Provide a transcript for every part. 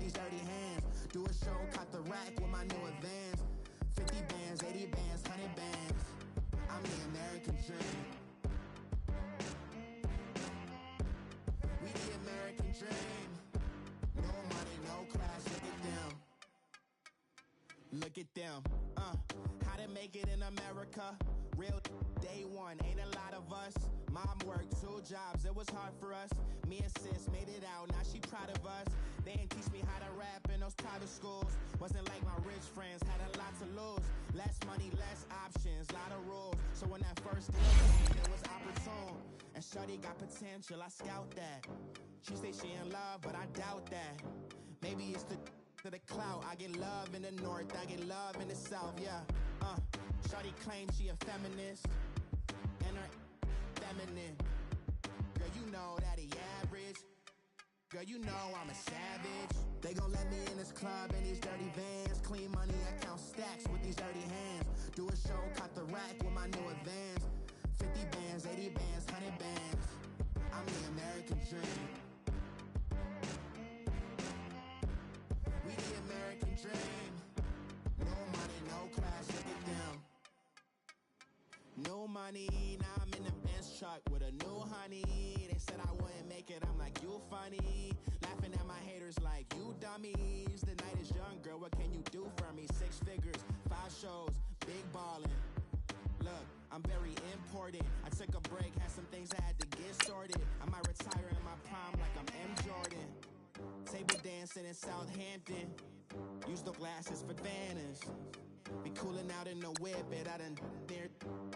these dirty hands. Do a show, caught the rack with my new advance. 50 bands, 80 bands, 100 bands. I'm the American dream. We the American dream. No money, no class, look at them. Look at them. How to make it in America? Real day one, ain't a lot of us. Mom worked 2 jobs, it was hard for us. Me and sis made it out, now she proud of us. They didn't teach me how to rap in those private schools. Wasn't like my rich friends, had a lot to lose. Less money, less options, lot of rules. So when that first deal came, it was opportune. And shorty got potential, I scout that. She say she in love, but I doubt that. Maybe it's to the clout. I get love in the north, I get love in the south, yeah. Shorty claims she a feminist, and her feminine. Girl, you know that he average. Girl, you know I'm a savage. They gon' let me in this club in these dirty vans. Clean money, I count stacks with these dirty hands. Do a show, caught the rack with my new advance. 50 bands, 80 bands, 100 bands. I'm the American dream. We the American dream. No money, no class, look at them. No money, now I'm in the Benz truck with a new honey. They said I wouldn't make it, I'm like, you funny. Laughing at my haters like, you dummies. The night is young, girl, what can you do for me? 6 figures, 5 shows, big ballin'. Look, I'm very important. I took a break, had some things I had to get sorted. I might retire in my prime like I'm M. Jordan. Table dancing in Southampton. Use the glasses for banners. Be coolin' out in the whip, and I done there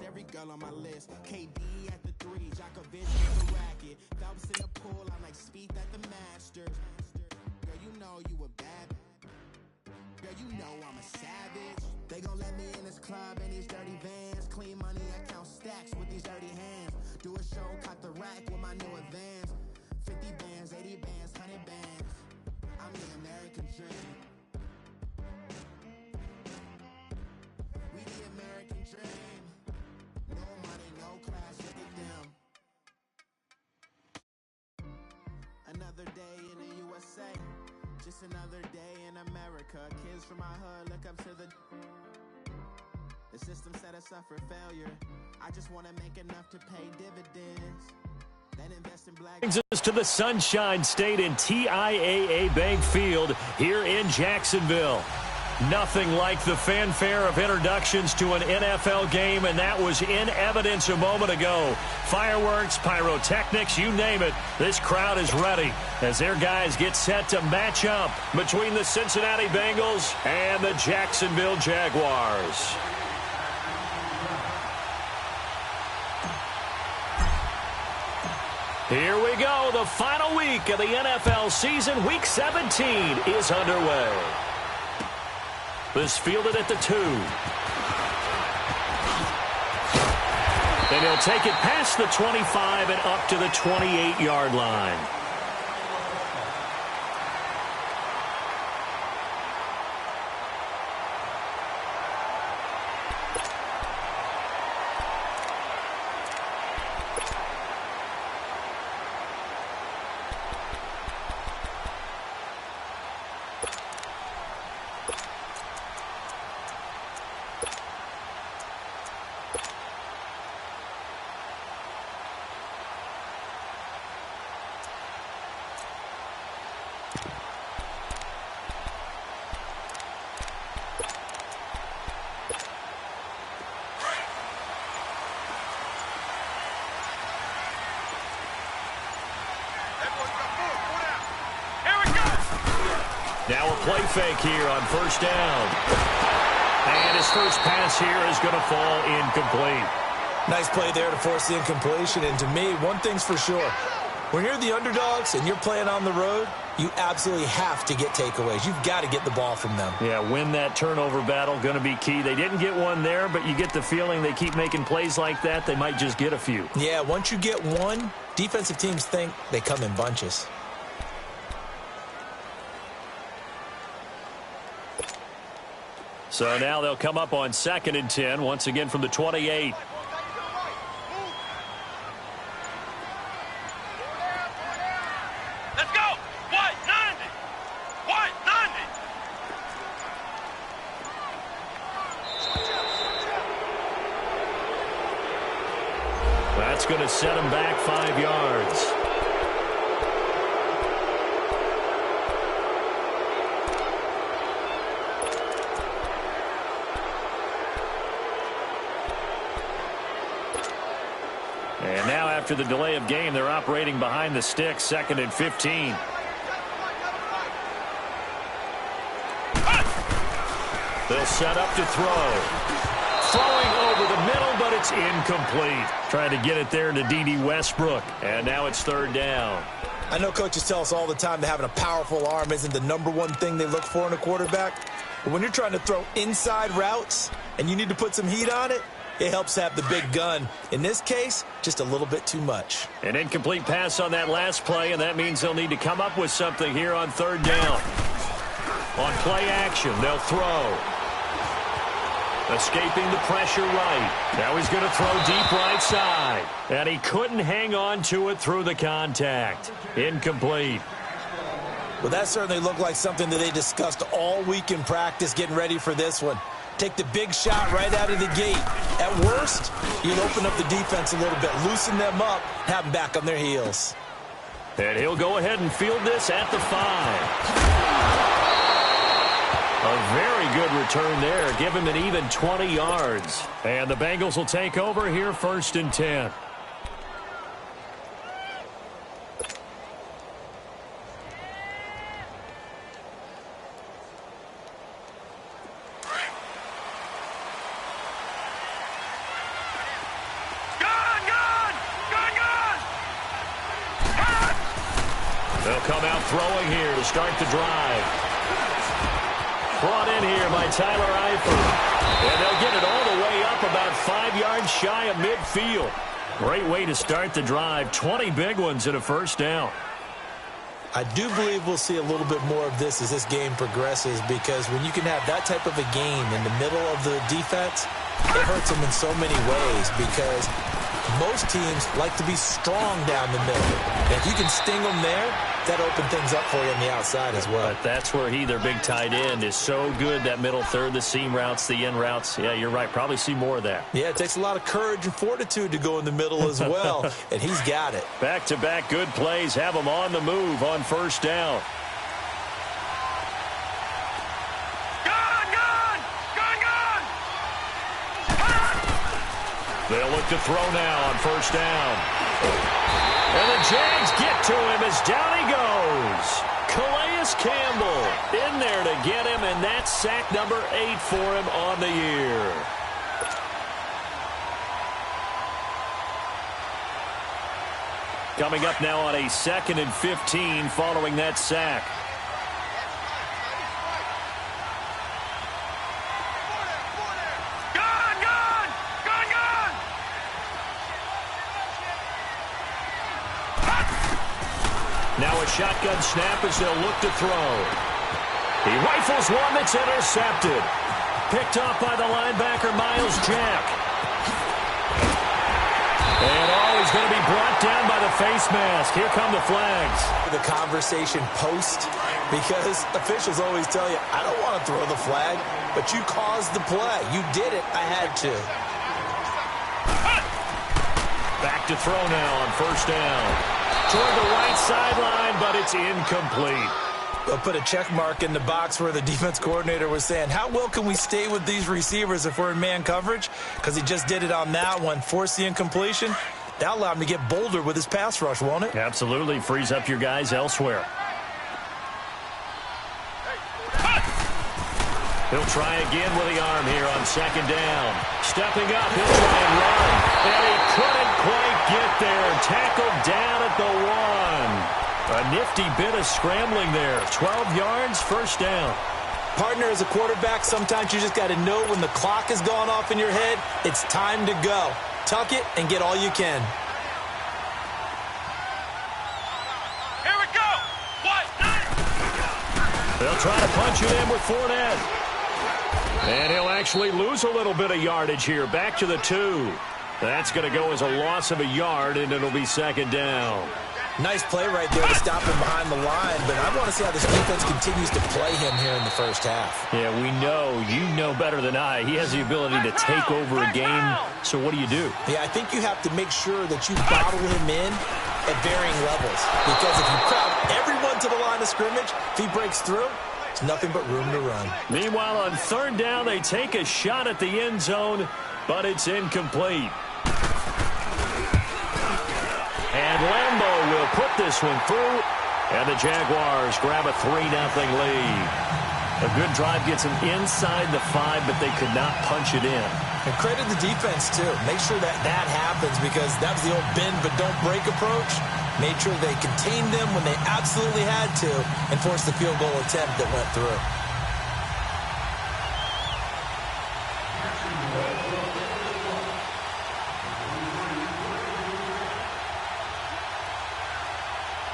every girl on my list. KD at the 3, Djokovic at the racket. Phelps in the pool, I'm like Speed at the Masters. Girl, you know you a bad. Girl, you know I'm a savage. They gon' let me in this club in these dirty vans. Clean money, I count stacks with these dirty hands. Do a show, caught the rack with my new advance. 50 bands, 80 bands, 100 bands. I'm the American dream. We the American dream. No money, no class, look at them. Another day in the USA. Just another day in America. Kids from my hood look up to the system set us up for failure. I just want to make enough to pay dividends. Then invest in black. Brings us to the Sunshine State in TIAA Bank Field here in Jacksonville. Nothing like the fanfare of introductions to an NFL game, and that was in evidence a moment ago. Fireworks, pyrotechnics, you name it. This crowd is ready as their guys get set to match up between the Cincinnati Bengals and the Jacksonville Jaguars. Here we go. The final week of the NFL season. Week 17 is underway. This fielded at the 2. And he'll take it past the 25 and up to the 28-yard line. Now a play fake here on first down. And his first pass here is going to fall incomplete. Nice play there to force the incompletion. And to me, one thing's for sure. When you're the underdogs and you're playing on the road, you absolutely have to get takeaways. You've got to get the ball from them. Yeah, win that turnover battle, going to be key. They didn't get one there, but you get the feeling they keep making plays like that, they might just get a few. Yeah, once you get one, defensive teams think they come in bunches. So now they'll come up on 2nd and 10, once again from the 28. Let's go! White 90! White going to set him back 5 yards. And now after the delay of game, they're operating behind the sticks, 2nd and 15. They'll set up to throw. Throwing over the middle, but it's incomplete. Trying to get it there to D.D. Westbrook. And now it's 3rd down. I know coaches tell us all the time that having a powerful arm isn't the #1 thing they look for in a quarterback. But when you're trying to throw inside routes and you need to put some heat on it, it helps have the big gun. In this case, just a little bit too much. An incomplete pass on that last play, and that means they'll need to come up with something here on 3rd down. On play action, they'll throw. Escaping the pressure right. Now he's going to throw deep right side. And he couldn't hang on to it through the contact. Incomplete. Well, that certainly looked like something that they discussed all week in practice getting ready for this one. Take the big shot right out of the gate. At worst, you'd open up the defense a little bit, loosen them up, have them back on their heels. And he'll go ahead and field this at the 5. A very good return there. Give him an even 20 yards. And the Bengals will take over here, 1st and 10. They'll come out throwing here to start the drive. Brought in here by Tyler Eifert. And they'll get it all the way up about 5 yards shy of midfield. Great way to start the drive. 20 big ones and a 1st down. I do believe we'll see a little bit more of this as this game progresses, because when you can have that type of a game in the middle of the defense, it hurts them in so many ways, because most teams like to be strong down the middle. And if you can sting them there, that opens things up for you on the outside as well. But that's where their big tight end, is so good, that middle third, the seam routes, the in routes. Yeah, you're right. Probably see more of that. Yeah, it takes a lot of courage and fortitude to go in the middle as well, and he's got it. Back-to-back good plays have him on the move on 1st down. They'll look to throw now on 1st down. And the Jags get to him as down he goes. Calais Campbell in there to get him, and that's sack number 8 for him on the year. Coming up now on a 2nd and 15 following that sack. Now a shotgun snap as they'll look to throw. He rifles one that's intercepted. Picked off by the linebacker, Miles Jack. And he's going to be brought down by the face mask. Here come the flags. The conversation post, because officials always tell you, I don't want to throw the flag, but you caused the play. You did it. I had to. Back to throw now on 1st down. Toward the right sideline, but it's incomplete. They'll put a check mark in the box where the defense coordinator was saying, how well can we stay with these receivers if we're in man coverage? Because he just did it on that one, forced the incompletion. That'll allow him to get bolder with his pass rush, won't it? Absolutely. Frees up your guys elsewhere. He'll try again with the arm here on 2nd down. Stepping up, he'll try and run. And he couldn't quite get there. Tackled down at the 1. A nifty bit of scrambling there. 12 yards, 1st down. Partner, as a quarterback, sometimes you just got to know when the clock has gone off in your head, it's time to go. Tuck it and get all you can. Here we go. They'll try to punch it in with Fournette. And he'll actually lose a little bit of yardage here. Back to the 2. That's going to go as a loss of a yard, and it'll be 2nd down. Nice play right there to stop him behind the line, but I want to see how this defense continues to play him here in the first half. Yeah, we know. You know better than I. He has the ability to take over a game, so what do you do? Yeah, I think you have to make sure that you bottle him in at varying levels, because if you crowd everyone to the line of scrimmage, if he breaks through, it's nothing but room to run. Meanwhile, on third down, they take a shot at the end zone, but it's incomplete. And Lambo will put this one through, and the Jaguars grab a 3-0 lead. A good drive gets them inside the 5, but they could not punch it in. And credit the defense, too. Make sure that happens, because that was the old bend but don't break approach. Made sure they contained them when they absolutely had to and forced the field goal attempt that went through.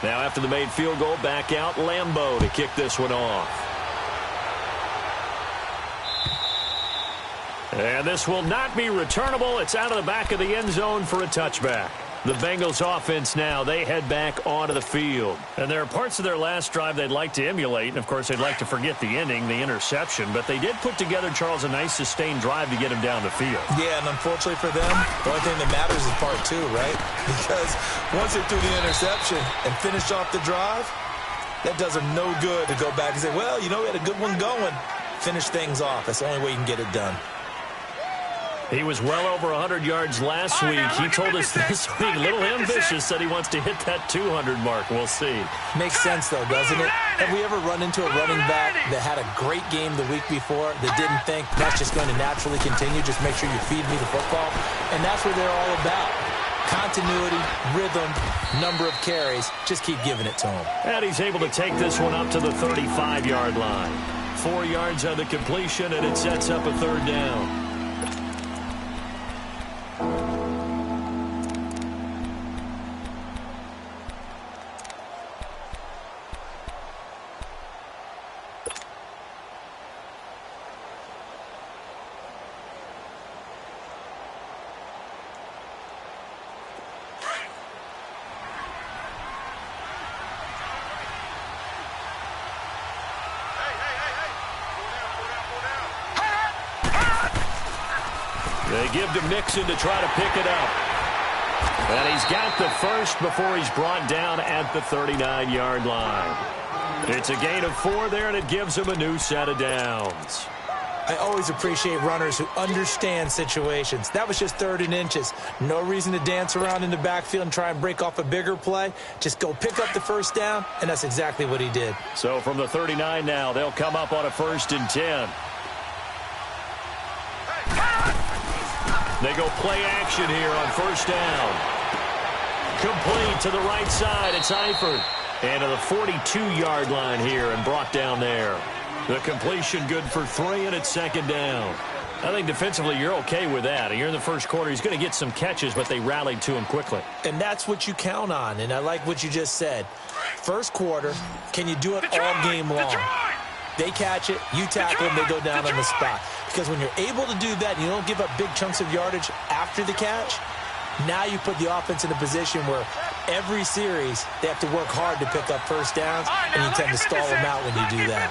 Now after the made field goal, back out Lambo to kick this one off. And this will not be returnable. It's out of the back of the end zone for a touchback. The Bengals offense now, they head back onto the field. And there are parts of their last drive they'd like to emulate. And, of course, they'd like to forget the ending, the interception. But they did put together, Charles, a nice sustained drive to get him down the field. Yeah, and unfortunately for them, the only thing that matters is part 2, right? Because once they threw the interception and finished off the drive, that does them no good to go back and say, well, you know, we had a good one going. Finish things off. That's the only way you can get it done. He was well over 100 yards last week. He told us this week, a little ambitious, said he wants to hit that 200 mark. We'll see. Makes sense, though, doesn't it? Have we ever run into a running back that had a great game the week before that didn't think that's just going to naturally continue? Just make sure you feed me the football. And that's what they're all about. Continuity, rhythm, number of carries. Just keep giving it to him. And he's able to take this one up to the 35-yard line. 4 yards on the completion, and it sets up a third down. They give to Mixon to try to pick it up. And he's got the first before he's brought down at the 39-yard line. It's a gain of 4 there, and it gives him a new set of downs. I always appreciate runners who understand situations. That was just 3rd and inches. No reason to dance around in the backfield and try and break off a bigger play. Just go pick up the first down, and that's exactly what he did. So from the 39 now, they'll come up on a 1st and 10. They go play action here on 1st down. Complete to the right side. It's Eifert. And to the 42-yard line here and brought down there. The completion good for 3, and it's 2nd down. I think defensively you're okay with that. You're in the first quarter. He's going to get some catches, but they rallied to him quickly. And that's what you count on, and I like what you just said. First quarter, can you do it all game long? They catch it, you tackle them, they go down on the spot. Because when you're able to do that and you don't give up big chunks of yardage after the catch, now you put the offense in a position where every series they have to work hard to pick up first downs, and you tend to stall them out when you do that.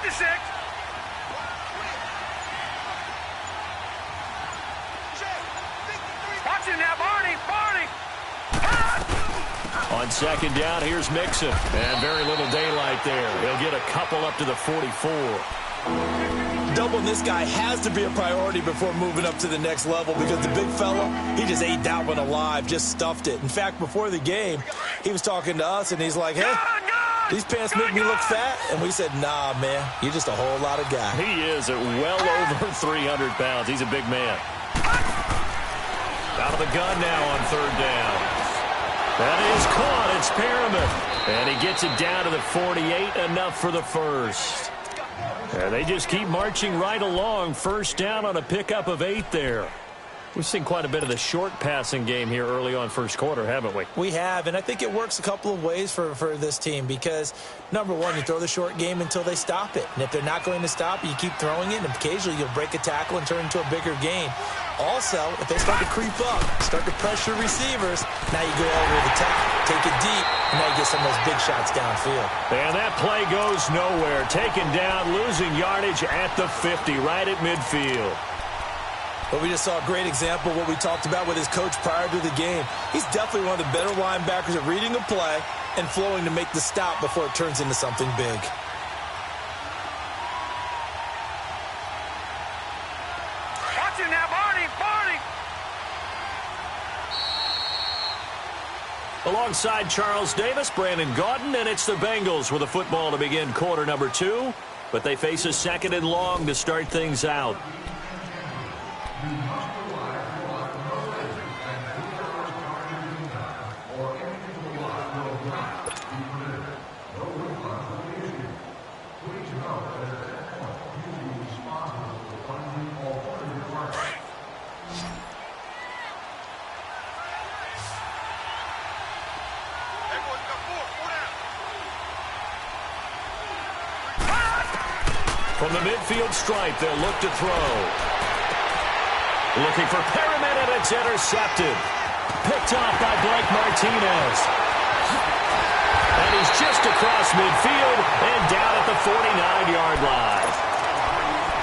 On 2nd down, here's Mixon. And very little daylight there. He'll get a couple up to the 44. Doubling this guy has to be a priority before moving up to the next level, because the big fella, he just ate that one alive, just stuffed it. In fact, before the game, he was talking to us, and he's like, hey, these pants make me look fat? And we said, nah, man, you're just a whole lot of guy. He is at well over 300 pounds. He's a big man. Out of the gun now on 3rd down. That is caught. It's Perriman. And he gets it down to the 48, enough for the first. And they just keep marching right along. 1st down on a pickup of 8 there. We've seen quite a bit of the short passing game here early on 1st quarter, haven't we? We have, and I think it works a couple of ways for this team, because, number one, you throw the short game until they stop it. And if they're not going to stop it, you keep throwing it, and occasionally you'll break a tackle and turn into a bigger gain. Also, if they start to creep up, start to pressure receivers, now you go over the top, take it deep, and now you get some of those big shots downfield. And that play goes nowhere. Taken down, losing yardage at the 50, right at midfield. But we just saw a great example of what we talked about with his coach prior to the game. He's definitely one of the better linebackers at reading a play and flowing to make the stop before it turns into something big. Alongside Charles Davis, Brandon Gaudin, and it's the Bengals with a football to begin quarter number 2. But they face a 2nd and long to start things out. From the midfield stripe, they'll look to throw. Looking for Perriman, and it's intercepted. Picked off by Blake Martinez. And he's just across midfield and down at the 49-yard line.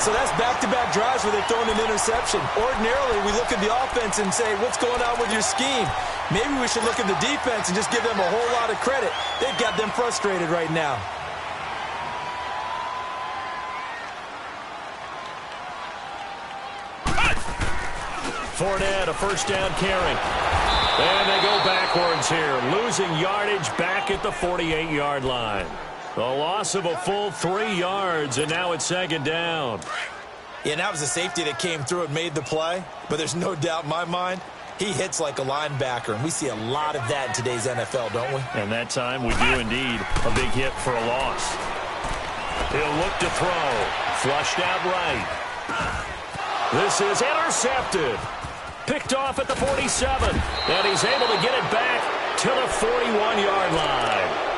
So that's back-to-back drives where they've thrown an interception. Ordinarily, we look at the offense and say, what's going on with your scheme? Maybe we should look at the defense and just give them a whole lot of credit. They've got them frustrated right now. Fournette, a first down carry. And they go backwards here, losing yardage back at the 48-yard line. A loss of a full 3 yards, and now it's 2nd down. Yeah, and that was a safety that came through and made the play. But there's no doubt in my mind, he hits like a linebacker, and we see a lot of that in today's NFL, don't we? And that time we do indeed a big hit for a loss. He'll look to throw. Flushed out right. This is intercepted. Picked off at the 47. And he's able to get it back to the 41-yard line.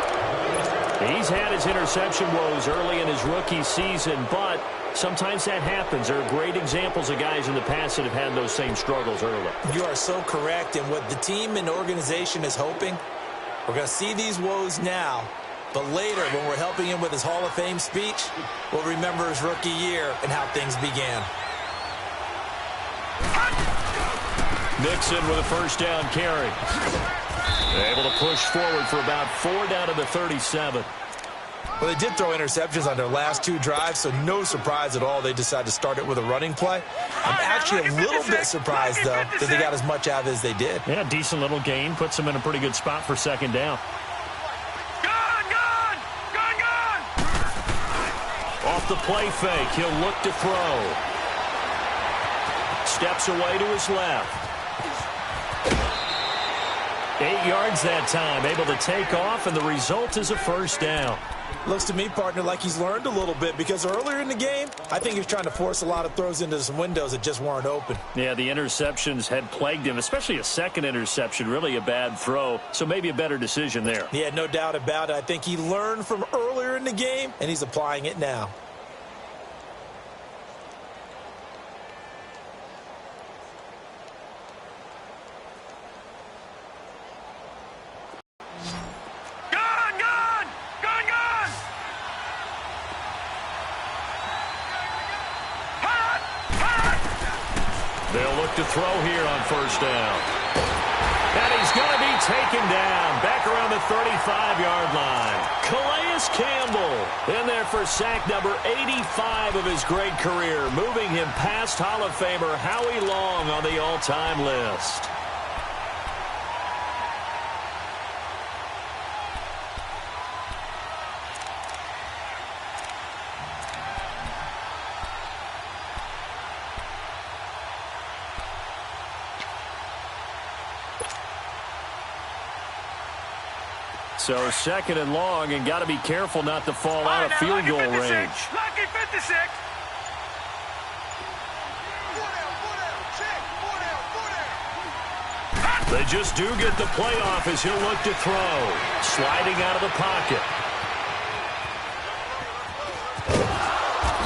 He's had his interception woes early in his rookie season, but sometimes that happens. There are great examples of guys in the past that have had those same struggles early. You are so correct. And what the team and organization is hoping, we're going to see these woes now. But later, when we're helping him with his Hall of Fame speech, we'll remember his rookie year and how things began. Nixon with a first down carry. Able to push forward for about 4 down to the 37. Well, they did throw interceptions on their last 2 drives, so no surprise at all they decided to start it with a running play. I'm actually a little bit surprised, though, that they got as much out of it as they did. Yeah, decent little gain. Puts them in a pretty good spot for 2nd down. Off the play fake, he'll look to throw. Steps away to his left. 8 yards that time, able to take off, and the result is a first down. Looks to me, partner, like he's learned a little bit, because earlier in the game, I think he was trying to force a lot of throws into some windows that just weren't open. Yeah, the interceptions had plagued him, especially a second interception, really a bad throw, so maybe a better decision there. Yeah, no doubt about it. I think he learned from earlier in the game, and he's applying it now. They'll look to throw here on first down. And he's going to be taken down back around the 35-yard line. Calais Campbell in there for sack number 85 of his great career, moving him past Hall of Famer Howie Long on the all-time list. So 2nd and long, and got to be careful not to fall out of field goal range. Lucky 56. They just do get the playoff as he'll look to throw. Sliding out of the pocket.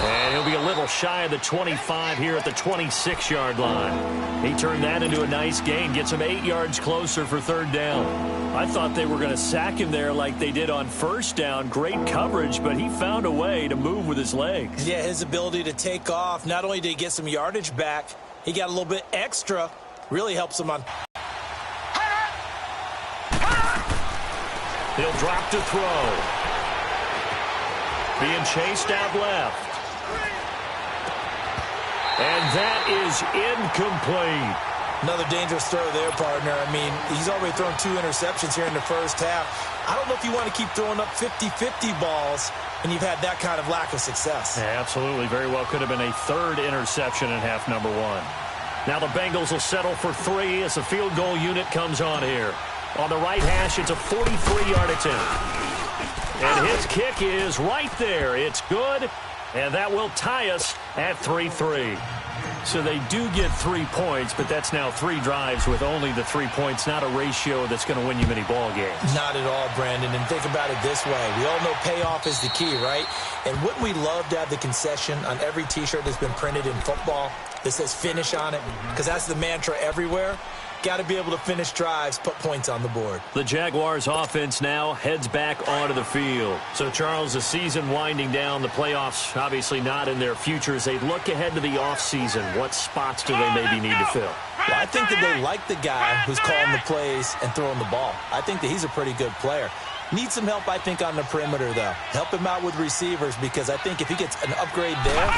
And he'll be a little shy of the 25 here at the 26-yard line. He turned that into a nice gain, gets him 8 yards closer for third down. I thought they were going to sack him there like they did on first down. Great coverage, but he found a way to move with his legs. Yeah, his ability to take off, not only did he get some yardage back, he got a little bit extra. Really helps him on. He'll drop to throw. Being chased out left. And that is incomplete. Another dangerous throw there, partner. I mean, he's already thrown 2 interceptions here in the first half. I don't know if you want to keep throwing up 50-50 balls and you've had that kind of lack of success. Yeah, absolutely. Very well could have been a third interception in half number 1. Now the Bengals will settle for 3 as the field goal unit comes on here. On the right hash, it's a 43-yard attempt. And his kick is right there. It's good, and that will tie us at 3-3. So they do get 3 points, but that's now 3 drives with only the 3 points, not a ratio that's going to win you many ball games. Not at all, Brandon. And think about it this way. We all know payoff is the key, right? And wouldn't we love to have the concession on every T-shirt that's been printed in football that says finish on it? Because that's the mantra everywhere. Got to be able to finish drives, put points on the board. The Jaguars offense now heads back onto the field. So, Charles, the season winding down, the playoffs obviously not in their future. As they look ahead to the offseason, what spots do they maybe need to fill? Well, I think that they like the guy who's calling the plays and throwing the ball. I think that he's a pretty good player. Needs some help, I think, on the perimeter, though. Help him out with receivers, because I think if he gets an upgrade there,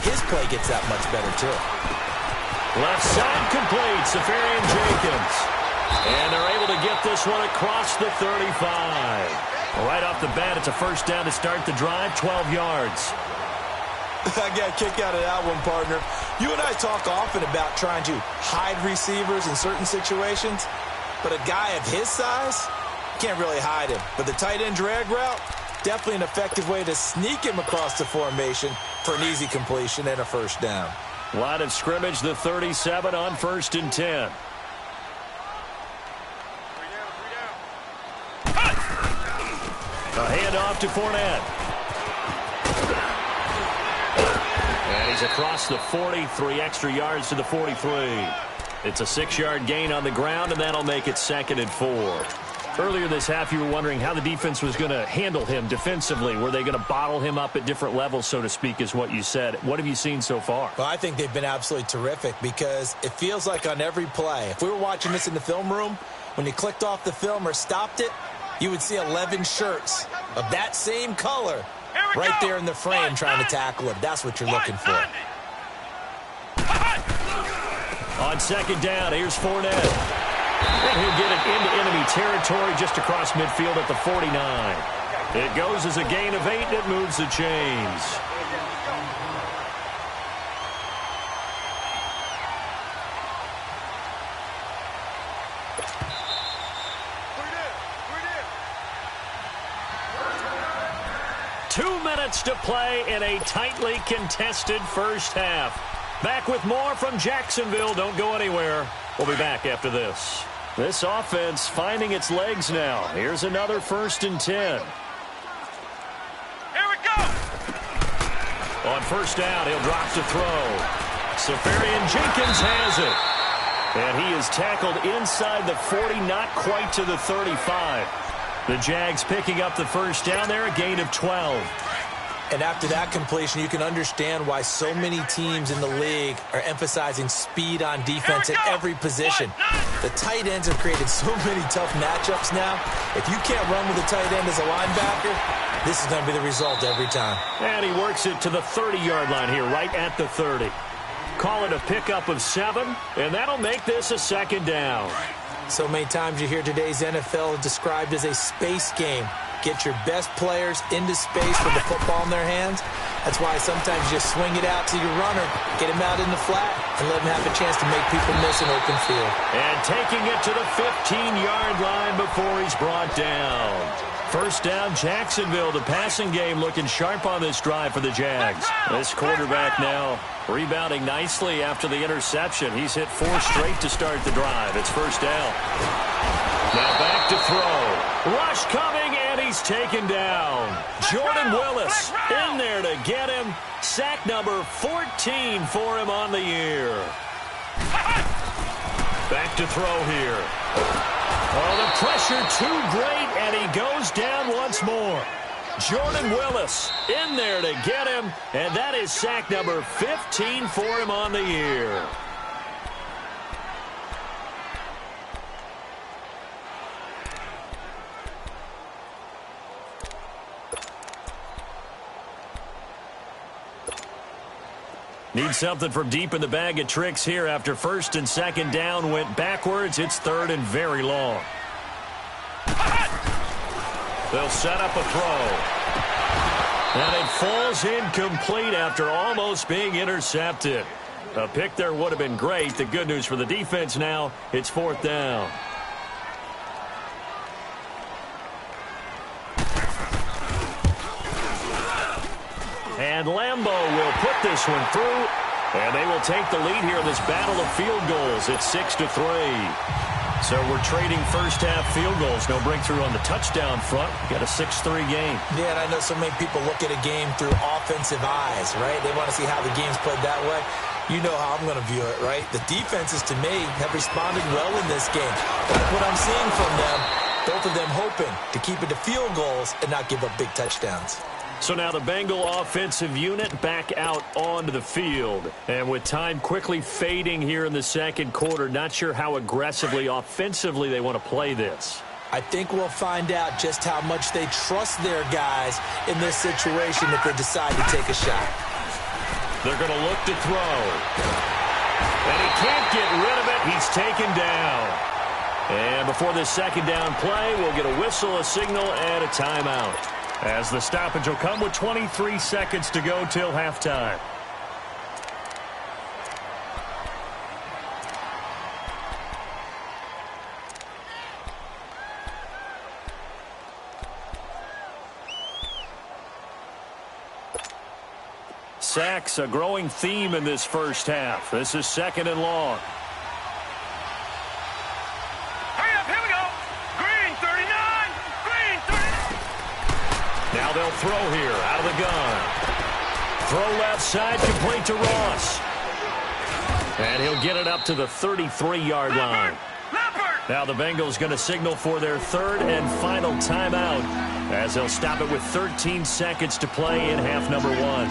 his play gets that much better, too. Left side complete, Safarian Jenkins. And they're able to get this one across the 35. Right off the bat, it's a first down to start the drive, 12 yards. I got a kick out of that one, partner. You and I talk often about trying to hide receivers in certain situations, but a guy of his size, can't really hide him. But the tight end drag route, definitely an effective way to sneak him across the formation for an easy completion and a first down. Line of scrimmage, the 37 on 1st and 10. A handoff to Fournette. And he's across the 40, 3 extra yards to the 43. It's a 6-yard gain on the ground, and that'll make it 2nd and 4. Earlier this half, you were wondering how the defense was going to handle him defensively. Were they going to bottle him up at different levels, so to speak, is what you said. What have you seen so far? Well, I think they've been absolutely terrific, because it feels like on every play, if we were watching this in the film room, when you clicked off the film or stopped it, you would see 11 shirts of that same color right there in the frame trying to tackle him. That's what you're looking for. On 2nd down, here's Fournette. And he'll get it into enemy territory just across midfield at the 49. It goes as a gain of 8, and it moves the chains. Two minutes to play in a tightly contested first half. Back with more from Jacksonville. Don't go anywhere. We'll be back after this. This offense finding its legs now. Here's another 1st and 10. Here we go! On 1st down, he'll drop to throw. Safarian Jenkins has it. And he is tackled inside the 40, not quite to the 35. The Jags picking up the first down there, a gain of 12. And after that completion, you can understand why so many teams in the league are emphasizing speed on defense at every position. The tight ends have created so many tough matchups now. If you can't run with a tight end as a linebacker, this is going to be the result every time. And he works it to the 30-yard line here, right at the 30. Call it a pickup of 7, and that'll make this a 2nd down. So many times you hear today's NFL described as a space game. Get your best players into space with the football in their hands. That's why sometimes you just swing it out to your runner, get him out in the flat, and let him have a chance to make people miss an open field. And taking it to the 15-yard line before he's brought down. First down, Jacksonville. The passing game looking sharp on this drive for the Jags. This quarterback now rebounding nicely after the interception. He's hit 4 straight to start the drive. It's first down. Now back to throw. Rush coming, and he's taken down. Jordan Willis in there to get him. sack number 14 for him on the year. Back to throw here. Oh, the pressure too great, and he goes down once more. Jordan Willis in there to get him, and that is sack number 15 for him on the year. Need something from deep in the bag of tricks here after first and second down went backwards. It's third and very long. They'll set up a throw. And it falls incomplete after almost being intercepted. A pick there would have been great. The good news for the defense now, it's fourth down. And Lambeau will put this one through, and they will take the lead here in this battle of field goals. It's 6-3. So we're trading first-half field goals. No breakthrough on the touchdown front. Got a 6-3 game. Yeah, and I know so many people look at a game through offensive eyes, right? They want to see how the game's played that way. You know how I'm going to view it, right? The defenses, to me, have responded well in this game. Like what I'm seeing from them, both of them hoping to keep it to field goals and not give up big touchdowns. So now the Bengal offensive unit back out onto the field. And with time quickly fading here in the second quarter, not sure how aggressively offensively they want to play this. I think we'll find out just how much they trust their guys in this situation if they decide to take a shot. They're going to look to throw. And he can't get rid of it. He's taken down. And before this second down play, we'll get a whistle, a signal, and a timeout. As the stoppage will come with 23 seconds to go till halftime. Sacks, a growing theme in this first half. This is second and long. Now they'll throw here out of the gun. Throw left side, complete to Ross. And he'll get it up to the 33-yard line. Now the Bengals going to signal for their third and final timeout as they'll stop it with 13 seconds to play in half number one.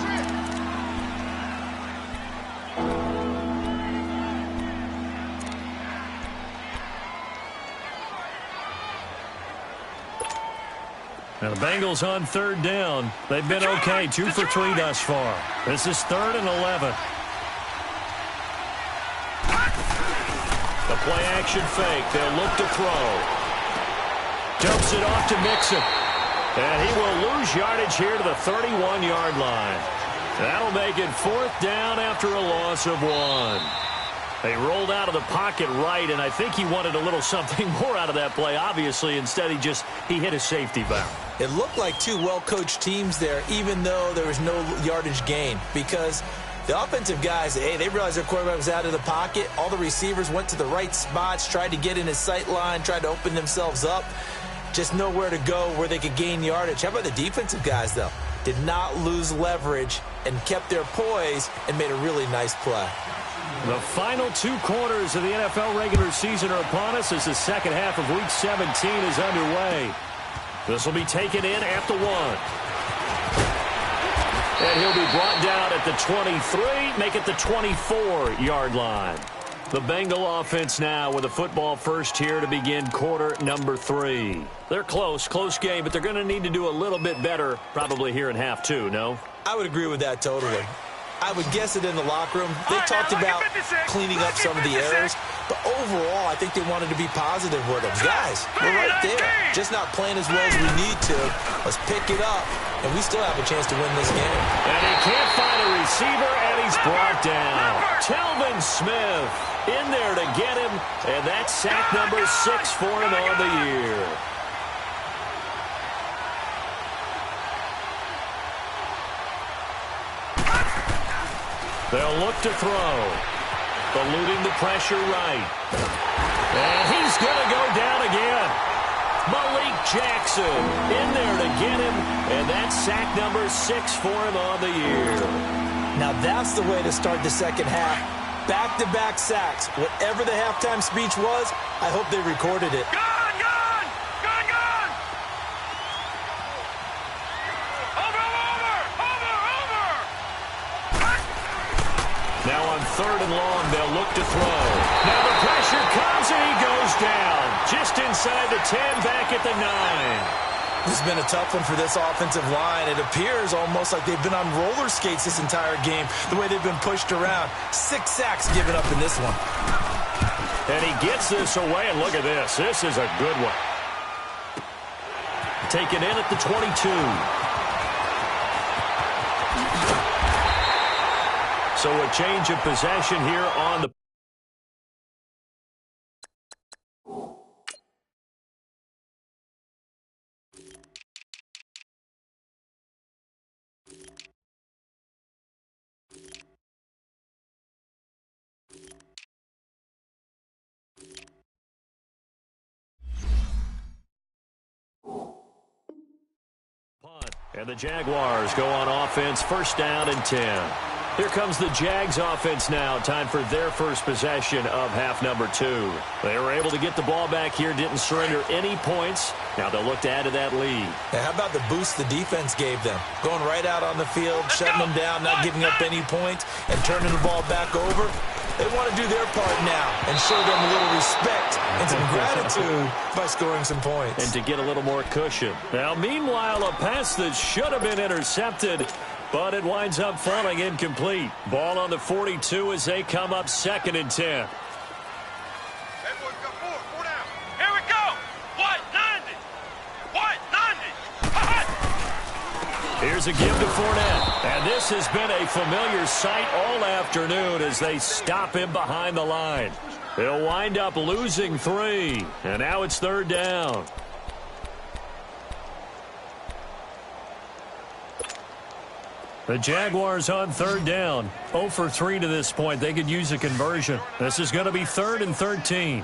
Now the Bengals on third down. They've been okay, 2 for 3 thus far. This is third and 11. The play action fake. They'll look to throw. Dumps it off to Mixon. And he will lose yardage here to the 31-yard line. That'll make it fourth down after a loss of 1. They rolled out of the pocket right, and I think he wanted a little something more out of that play, obviously. Instead, he hit a safety valve. It looked like two well-coached teams there, even though there was no yardage gain, because the offensive guys, hey, they realized their quarterback was out of the pocket. All the receivers went to the right spots, tried to get in his sight line, tried to open themselves up. Just nowhere to go where they could gain yardage. How about the defensive guys, though? Did not lose leverage and kept their poise and made a really nice play. The final 2 quarters of the NFL regular season are upon us as the second half of Week 17 is underway. This will be taken in at the 1. And he'll be brought down at the 23, make it the 24-yard line. The Bengal offense now with a football first here to begin quarter number 3. They're close game, but they're going to need to do a little bit better probably here in half 2, no? I would agree with that totally. I would guess it in the locker room. They talked about cleaning up some of the errors, but overall, I think they wanted to be positive with them. Guys, we're right there. Just not playing as well as we need to. Let's pick it up, and we still have a chance to win this game. And he can't find a receiver, and he's brought down. Telvin Smith in there to get him, and that's sack number 6 for him on the year. They'll look to throw. Eluding the pressure right. And he's going to go down again. Malik Jackson in there to get him. And that's sack number 6 for him on the year. Now that's the way to start the second half. Back-to-back sacks. Whatever the halftime speech was, I hope they recorded it. Gone, gone! Gone, gone! Over, over! Over, over! Now on 3rd and long, they'll look to throw. Now the pressure comes and he goes down. Just inside the 10, back at the 9. This has been a tough one for this offensive line. It appears almost like they've been on roller skates this entire game, the way they've been pushed around. 6 sacks given up in this one. And he gets this away, and look at this. This is a good one. Taken in at the 22. So a change of possession here on the punt. And the Jaguars go on offense, 1st down and 10. Here comes the Jags offense now. Time for their first possession of half number 2. They were able to get the ball back here, didn't surrender any points. Now they'll look to add to that lead. Now, how about the boost the defense gave them? Going right out on the field, shutting them down, not giving up any points, and turning the ball back over. They want to do their part now and show them a little respect and some gratitude by scoring some points. And to get a little more cushion. Now, meanwhile, a pass that should have been intercepted, but it winds up falling incomplete. Ball on the 42 as they come up 2nd and 10. Four down. Here we go. What? 90. What? 90. Here's a give to Fournette. And this has been a familiar sight all afternoon as they stop him behind the line. They'll wind up losing 3. And now it's 3rd down. The Jaguars on 3rd down. 0 for 3 to this point. They could use a conversion. This is going to be 3rd and 13.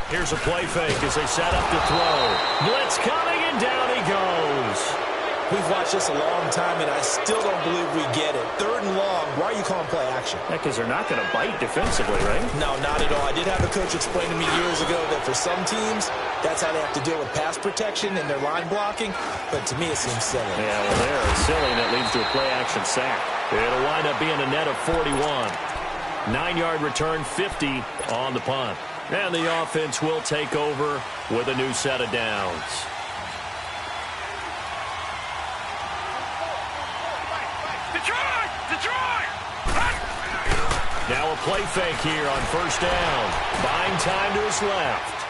Here's a play fake as they set up to throw. Blitz coming, and down he goes. We've watched this a long time, and I still don't believe we get it. 3rd and long. Why are you calling play action? Because they're not going to bite defensively, right? No, not at all. I did have a coach explain to me years ago that for some teams, that's how they have to deal with pass protection and their line blocking. But to me, it seems silly. Yeah, well, they're silly, and it leads to a play-action sack. It'll wind up being a net of 41. 9-yard return, 50 on the punt. And the offense will take over with a new set of downs. Now a play fake here on 1st down. Buying time to his left.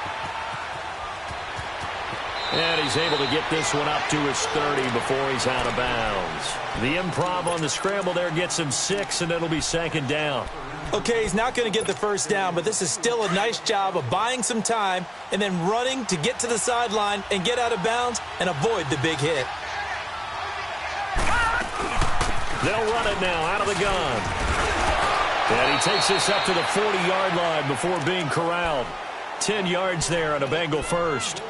And he's able to get this one up to his 30 before he's out of bounds. The improv on the scramble there gets him 6, and it'll be 2nd down. Okay, he's not going to get the 1st down, but this is still a nice job of buying some time and then running to get to the sideline and get out of bounds and avoid the big hit. They'll run it now out of the gun. And he takes this up to the 40-yard line before being corralled. 10 yards there on a Bengal first.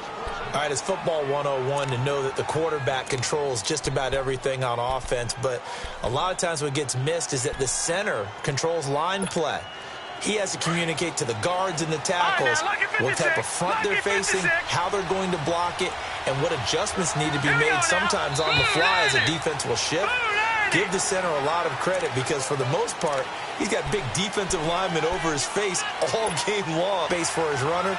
All right, it's football 101 to know that the quarterback controls just about everything on offense, but a lot of times what gets missed is that the center controls line play. He has to communicate to the guards and the tackles what type of front they're facing, how they're going to block it, and what adjustments need to be made sometimes on the fly as a defense will shift. Give the center a lot of credit because for the most part, he's got big defensive linemen over his face all game long. Base for his runner.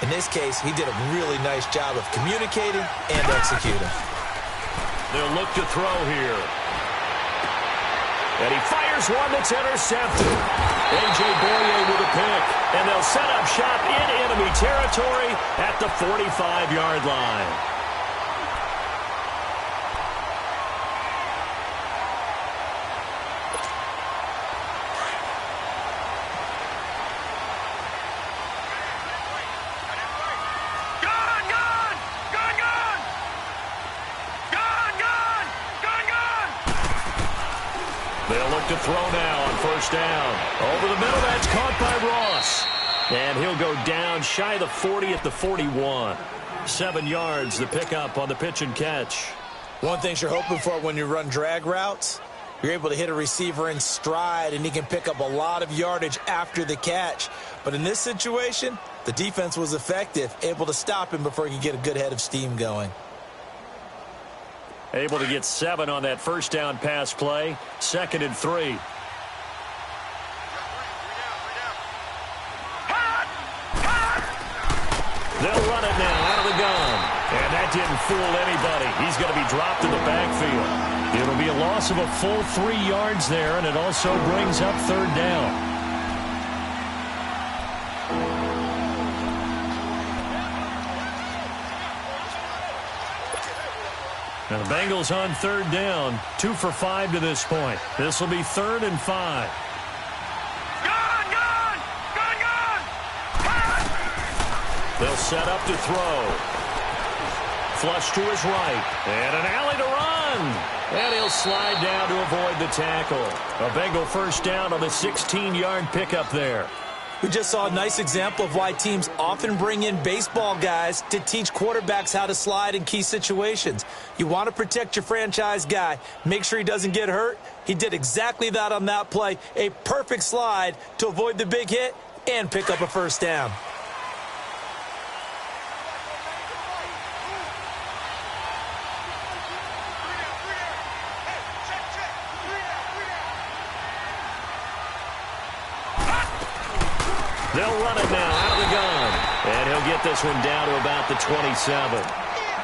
In this case, he did a really nice job of communicating and executing. They'll look to throw here. And he fires one that's intercepted. A.J. Boye with a pick. And they'll set up shop in enemy territory at the 45-yard line. They'll look to throw now on 1st down. Over the middle, that's caught by Ross. And he'll go down shy of the 40 at the 41. 7 yards, the pickup on the pitch and catch. One thing you're hoping for when you run drag routes, you're able to hit a receiver in stride, and he can pick up a lot of yardage after the catch. But in this situation, the defense was effective, able to stop him before he could get a good head of steam going. Able to get 7 on that first down pass play. 2nd and 3. They'll run it now out of the gun. And that didn't fool anybody. He's going to be dropped in the backfield. It'll be a loss of a full 3 yards there, and it also brings up 3rd down. Now the Bengals on 3rd down, 2 for 5 to this point. This will be 3rd and 5. They'll set up to throw. Flush to his right. And an alley to run. And he'll slide down to avoid the tackle. A Bengal first down on the 16-yard pickup there. We just saw a nice example of why teams often bring in baseball guys to teach quarterbacks how to slide in key situations. You want to protect your franchise guy. Make sure he doesn't get hurt. He did exactly that on that play. A perfect slide to avoid the big hit and pick up a first down. They'll run it now out of the gun. And he'll get this one down to about the 27.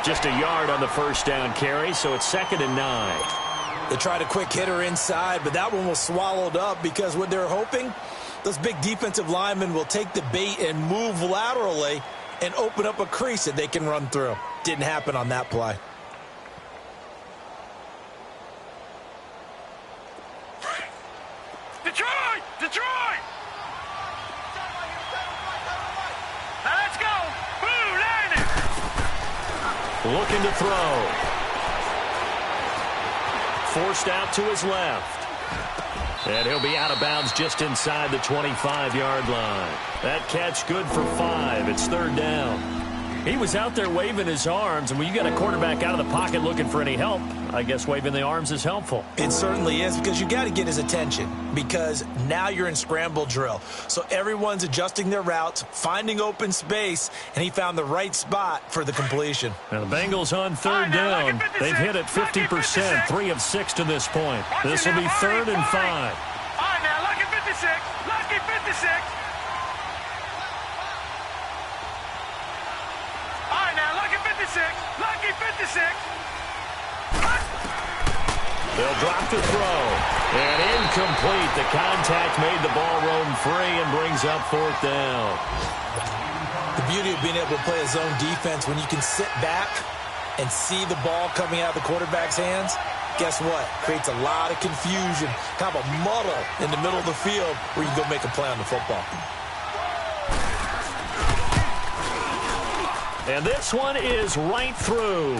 Just a yard on the first down carry, so it's 2nd and 9. They tried a quick hitter inside, but that one was swallowed up because what they're hoping, those big defensive linemen will take the bait and move laterally and open up a crease that they can run through. Didn't happen on that play. Detroit! Detroit! Now let's go! Blue Lightning! Looking to throw. Forced out to his left. And he'll be out of bounds just inside the 25-yard line. That catch good for 5. It's 3rd down. He was out there waving his arms, and when you got a quarterback out of the pocket looking for any help, I guess waving the arms is helpful. It certainly is, because you got to get his attention, because now you're in scramble drill. So everyone's adjusting their routes, finding open space, and he found the right spot for the completion. And the Bengals on 3rd down. They've hit it 50%, 3 of 6 to this point. This will be 3rd and 5. All right, now, lucky 56. Lucky 56. All right, now, lucky 56. Lucky 56. They'll drop to throw. And incomplete. The contact made the ball roam free and brings up 4th down. The beauty of being able to play a zone defense when you can sit back and see the ball coming out of the quarterback's hands, guess what? Creates a lot of confusion, kind of a muddle in the middle of the field where you go make a play on the football. And this one is right through.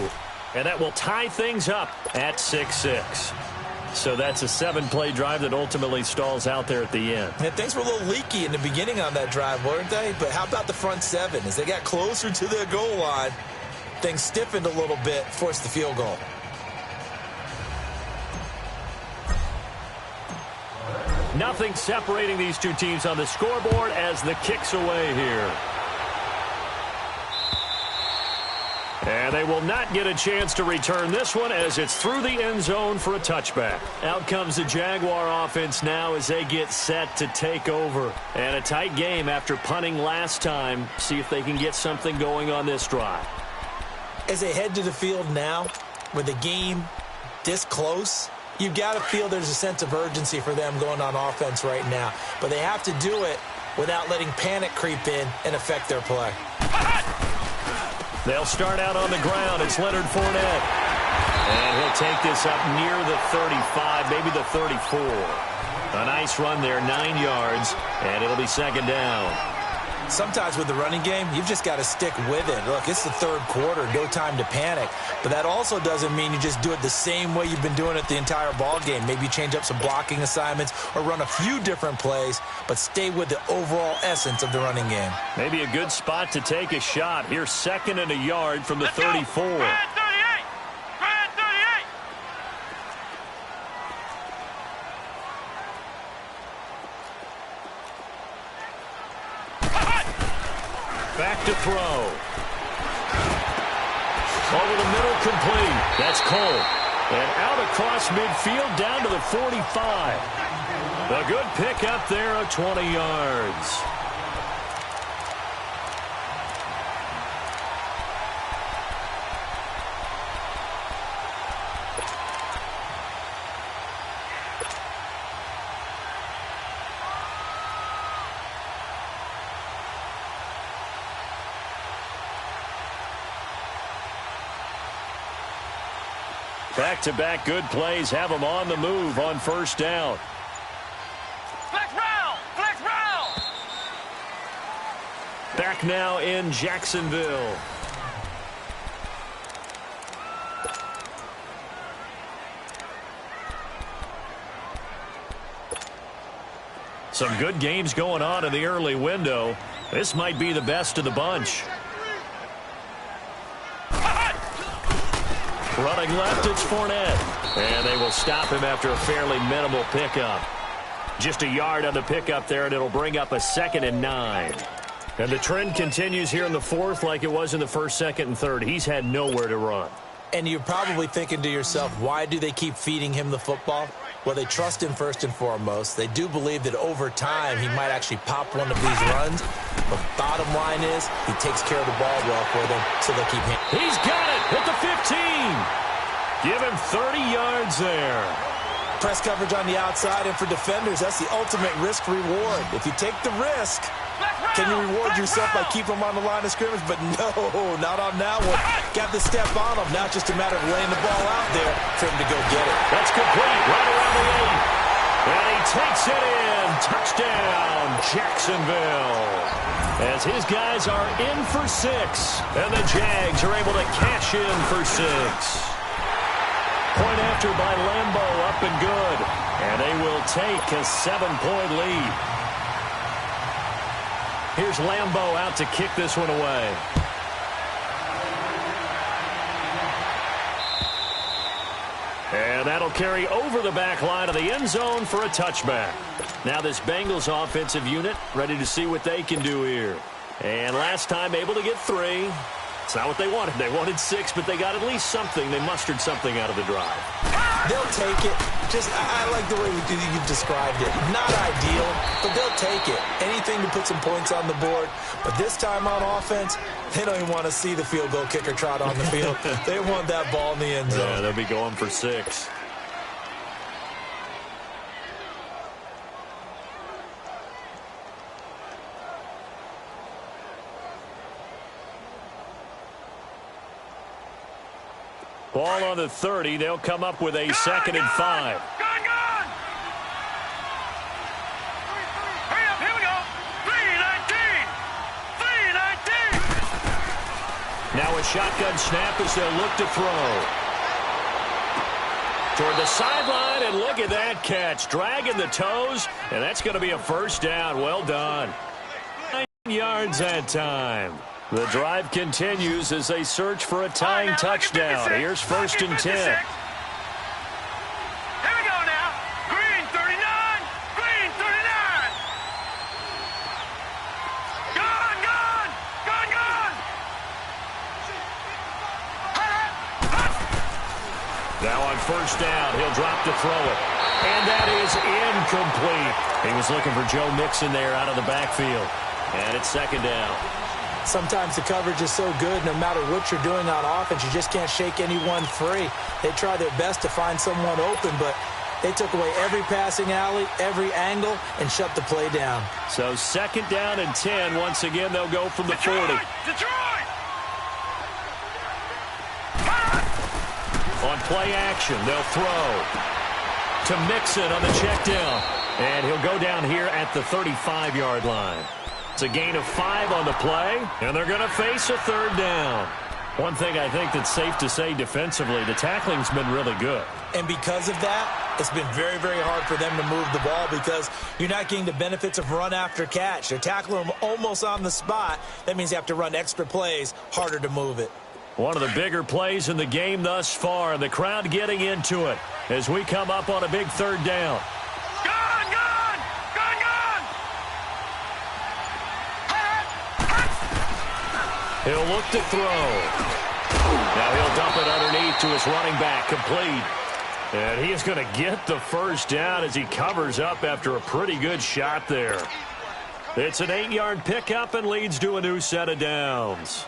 And that will tie things up at 6-6. So that's a 7-play drive that ultimately stalls out there at the end. And things were a little leaky in the beginning on that drive, weren't they? But how about the front 7? As they got closer to their goal line, things stiffened a little bit, forced the field goal. Nothing separating these two teams on the scoreboard as the kick's away here. And they will not get a chance to return this one as it's through the end zone for a touchback. Out comes the Jaguar offense now as they get set to take over. And a tight game after punting last time. See if they can get something going on this drive. As they head to the field now, with the game this close, you've got to feel there's a sense of urgency for them going on offense right now. But they have to do it without letting panic creep in and affect their play. They'll start out on the ground. It's Leonard Fournette. And he'll take this up near the 35, maybe the 34. A nice run there, 9 yards, and it'll be 2nd down. Sometimes with the running game, you've just got to stick with it. Look, it's the 3rd quarter, no time to panic. But that also doesn't mean you just do it the same way you've been doing it the entire ball game. Maybe you change up some blocking assignments or run a few different plays, but stay with the overall essence of the running game. Maybe a good spot to take a shot. Here's 2nd and a yard from the 34. Grand 38. Grand 38. Back to throw. Over the middle, complete. That's Cole. And out across midfield, down to the 45. A good pick up there of 20 yards. Back-to-back good plays have them on the move on first down. Flex round! Flex round! Back now in Jacksonville. Some good games going on in the early window. This might be the best of the bunch. Running left, it's Fournette. And they will stop him after a fairly minimal pickup. Just a yard on the pickup there, and it'll bring up a 2nd and 9. And the trend continues here in the fourth like it was in the first, second, and third. He's had nowhere to run. And you're probably thinking to yourself, why do they keep feeding him the football? Well, they trust him first and foremost. They do believe that over time he might actually pop one of these runs. But bottom line is he takes care of the ball well for them, so they'll keep him. He's got it at the 15. Give him 30 yards there. Press coverage on the outside, and for defenders, that's the ultimate risk-reward. If you take the risk, can you reward yourself by keeping him on the line of scrimmage? But no, not on that one. Got the step on him. Now it's just a matter of laying the ball out there for him to go get it. That's complete. Right around the 8. And he takes it in. Touchdown, Jacksonville. As his guys are in for 6. And the Jags are able to cash in for 6. Point after by Lambo, up and good. And they will take a 7-point lead. Here's Lambo out to kick this one away. And that'll carry over the back line of the end zone for a touchback. Now this Bengals offensive unit ready to see what they can do here. And last time able to get 3. It's not what they wanted. They wanted 6, but they got at least something. They mustered something out of the drive. They'll take it. I like the way you've described it. Not ideal, but they'll take it. Anything to put some points on the board. But this time on offense, they don't even want to see the field goal kicker trot on the field. They want that ball in the end zone. Yeah, they'll be going for 6. Ball on the 30. They'll come up with a 2nd and 5. Gone! Hurry up, here we go! 3-19! 3-19! Now a shotgun snap as they'll look to throw. Toward the sideline, and look at that catch. Dragging the toes, and that's going to be a first down. Well done. 9 yards that time. The drive continues as they search for a tying touchdown. Here's 1st and 10. Here we go now. Green 39. Green 39. Gone. Now on first down, he'll drop to throw it. And that is incomplete. He was looking for Joe Mixon there out of the backfield. And it's 2nd down. Sometimes the coverage is so good, no matter what you're doing on offense, you just can't shake anyone free. They try their best to find someone open, but they took away every passing alley, every angle, and shut the play down. So 2nd down and 10. Once again, they'll go from the 40. Detroit! On play action, they'll throw to Mixon on the check down. And he'll go down here at the 35-yard line. It's a gain of 5 on the play, and they're going to face a 3rd down. One thing I think that's safe to say defensively, the tackling's been really good. And because of that, it's been very, very hard for them to move the ball because you're not getting the benefits of run after catch. They're tackling them almost on the spot. That means you have to run extra plays, harder to move it. One of the bigger plays in the game thus far, and the crowd getting into it as we come up on a big 3rd down. He'll look to throw. Now he'll dump it underneath to his running back, complete. And he is going to get the first down as he covers up after a pretty good shot there. It's an 8-yard pickup and leads to a new set of downs.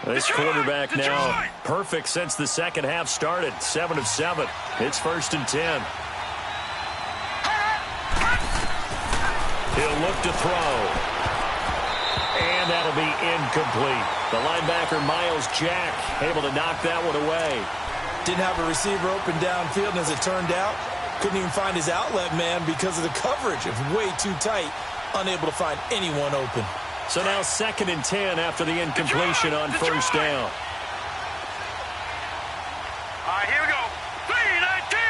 This quarterback now perfect since the second half started. 7 of 7. It's 1st and 10. He'll look to throw. And that'll be incomplete. The linebacker, Miles Jack, able to knock that one away. Didn't have a receiver open downfield, and as it turned out, couldn't even find his outlet man because of the coverage. It was way too tight, unable to find anyone open. So now 2nd and 10 after the incompletion on first down. All right, here we go. 3-19.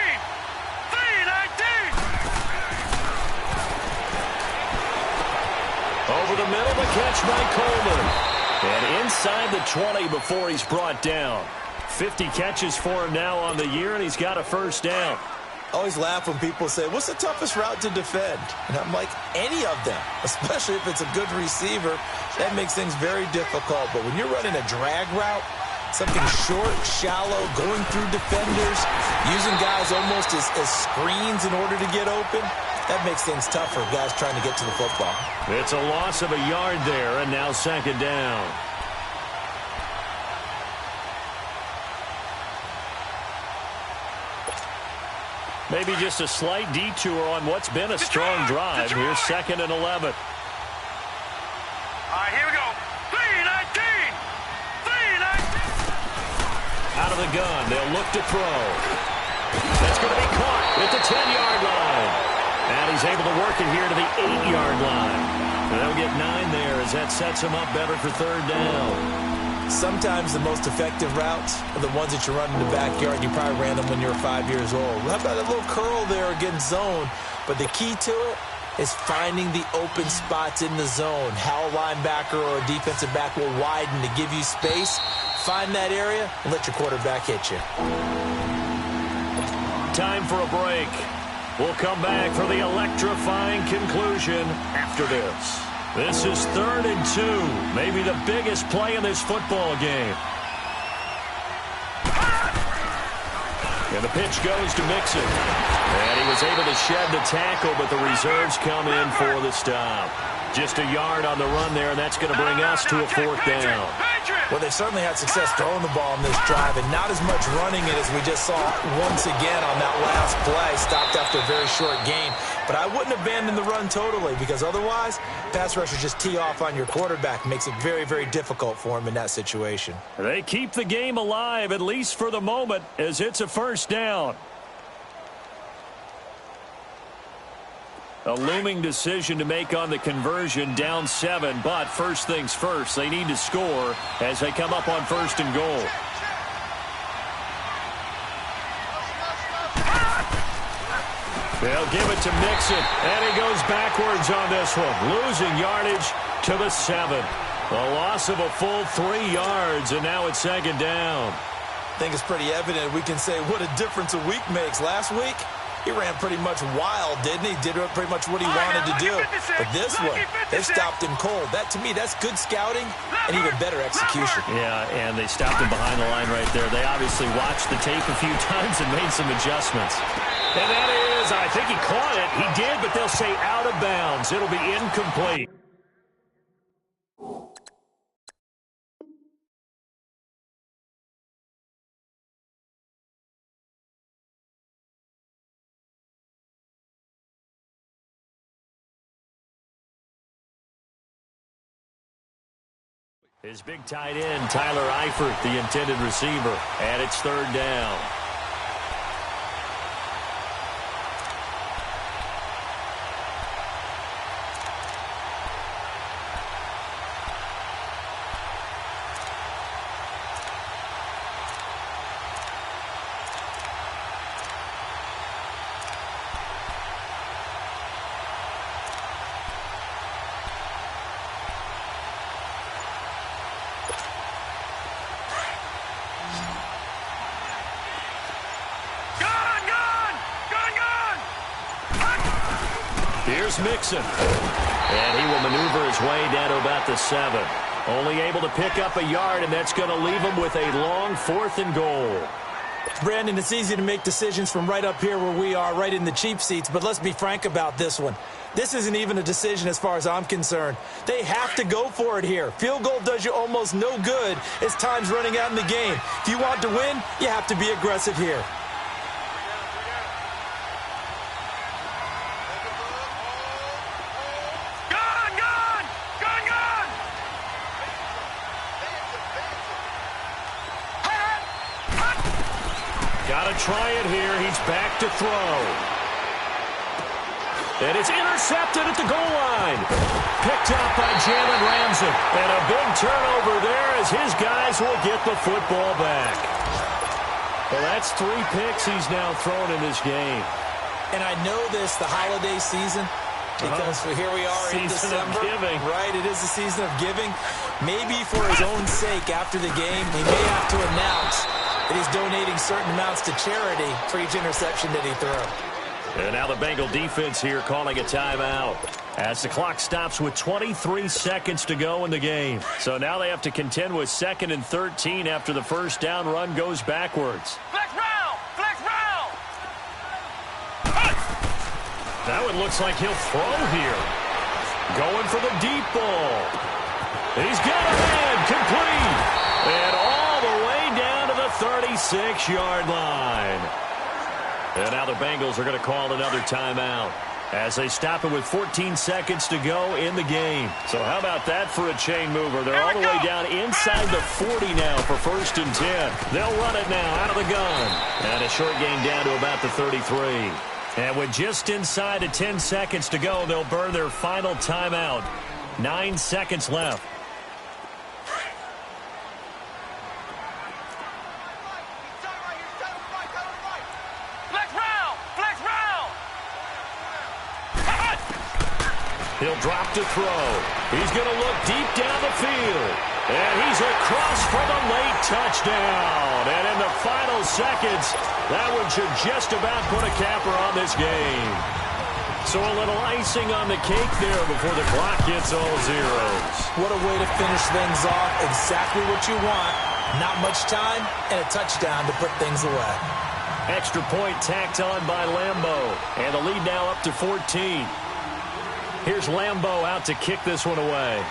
3-19. Over the middle, the catch by Coleman. And inside the 20 before he's brought down. 50 catches for him now on the year, and he's got a first down. I always laugh when people say, what's the toughest route to defend? And I'm like, any of them, especially if it's a good receiver. That makes things very difficult. But when you're running a drag route, something short, shallow, going through defenders, using guys almost as screens in order to get open, that makes things tough for guys trying to get to the football. It's a loss of a yard there, and now 2nd down. Maybe just a slight detour on what's been a strong drive. Here's 2nd and 11. All right, here we go. 3-19. 3-19. Out of the gun, they'll look to throw. That's going to be caught at the 10-yard line. And he's able to work it here to the 8-yard line. And they'll get 9 there as that sets him up better for 3rd down. Sometimes the most effective routes are the ones that you run in the backyard. You probably ran them when you were 5 years old. How about a little curl there against zone? But the key to it is finding the open spots in the zone. How a linebacker or a defensive back will widen to give you space. Find that area and let your quarterback hit you. Time for a break. We'll come back for the electrifying conclusion after this. This is 3rd and 2, maybe the biggest play in this football game. And the pitch goes to Mixon. And he was able to shed the tackle, but the reserves come in for the stop. Just a yard on the run there, and that's going to bring us to a 4th down. Well, they've certainly had success throwing the ball in this drive, and not as much running it as we just saw once again on that last play. Stopped after a very short gain. But I wouldn't abandon the run totally, because otherwise, pass rushers just tee off on your quarterback. Makes it very, very difficult for him in that situation. They keep the game alive, at least for the moment, as it's a 1st down. A looming decision to make on the conversion, down 7, but first things first, they need to score as they come up on 1st and goal. They'll give it to Mixon, and he goes backwards on this one, losing yardage to the 7. A loss of a full 3 yards, and now it's 2nd down. I think it's pretty evident. We can say what a difference a week makes. Last week, he ran pretty much wild, didn't he? Did pretty much what he wanted to do. But this one, they stopped him cold. That, to me, that's good scouting and even better execution. Yeah, and they stopped him behind the line right there. They obviously watched the tape a few times and made some adjustments. And that is, I think he caught it. He did, but they'll say out of bounds. It'll be incomplete. His big tight end, Tyler Eifert, the intended receiver. And it's 3rd down. Here's Mixon. And he will maneuver his way down to about the 7. Only able to pick up a yard, and that's going to leave him with a long 4th and goal. Brandon, it's easy to make decisions from right up here where we are, right in the cheap seats, but let's be frank about this one. This isn't even a decision as far as I'm concerned. They have to go for it here. Field goal does you almost no good as time's running out in the game. If you want to win, you have to be aggressive here. Got to try it here. He's back to throw. And it's intercepted at the goal line. Picked up by Jalen Ramsey. And a big turnover there as his guys will get the football back. Well, that's 3 picks he's now thrown in this game. And I know this, the holiday season, because here we are in December. Season of giving. Right, it is the season of giving. Maybe for his own sake after the game, he may have to announce that he's donating certain amounts to charity for each interception that he throws. And now the Bengal defense here calling a timeout as the clock stops with 23 seconds to go in the game. So now they have to contend with 2nd and 13 after the first down run goes backwards. Flex round! Flex round! That one looks like he'll throw here. Going for the deep ball. He's got a man complete. And all the way down to the 36-yard line. And now the Bengals are going to call another timeout as they stop it with 14 seconds to go in the game. So how about that for a chain mover? They're all the way down inside the 40 now for 1st and 10. They'll run it now out of the gun. And a short gain down to about the 33. And with just inside of 10 seconds to go, they'll burn their final timeout. 9 seconds left. He'll drop to throw. He's going to look deep down the field. And he's across for the late touchdown. And in the final seconds, that one should just about put a capper on this game. So a little icing on the cake there before the clock hits all zeros. What a way to finish things off. Exactly what you want. Not much time and a touchdown to put things away. Extra point tacked on by Lambeau. And the lead now up to 14. Here's Lambeau out to kick this one away.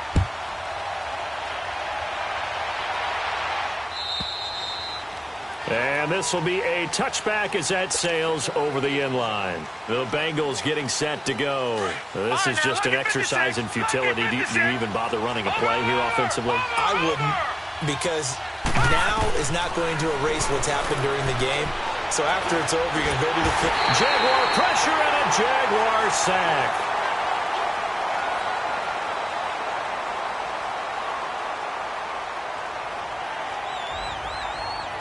And this will be a touchback as that sails over the end line. The Bengals getting set to go. This is just an exercise in futility. Do you even bother running a play here offensively? I wouldn't, because now is not going to erase what's happened during the game. So after it's over, you're going to go to the kick. Jaguar pressure and a Jaguar sack.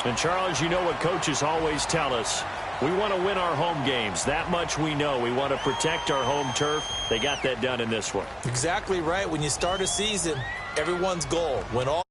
And, Charles, you know what coaches always tell us. We want to win our home games. That much we know. We want to protect our home turf. They got that done in this one. Exactly right. When you start a season, everyone's goal, win all.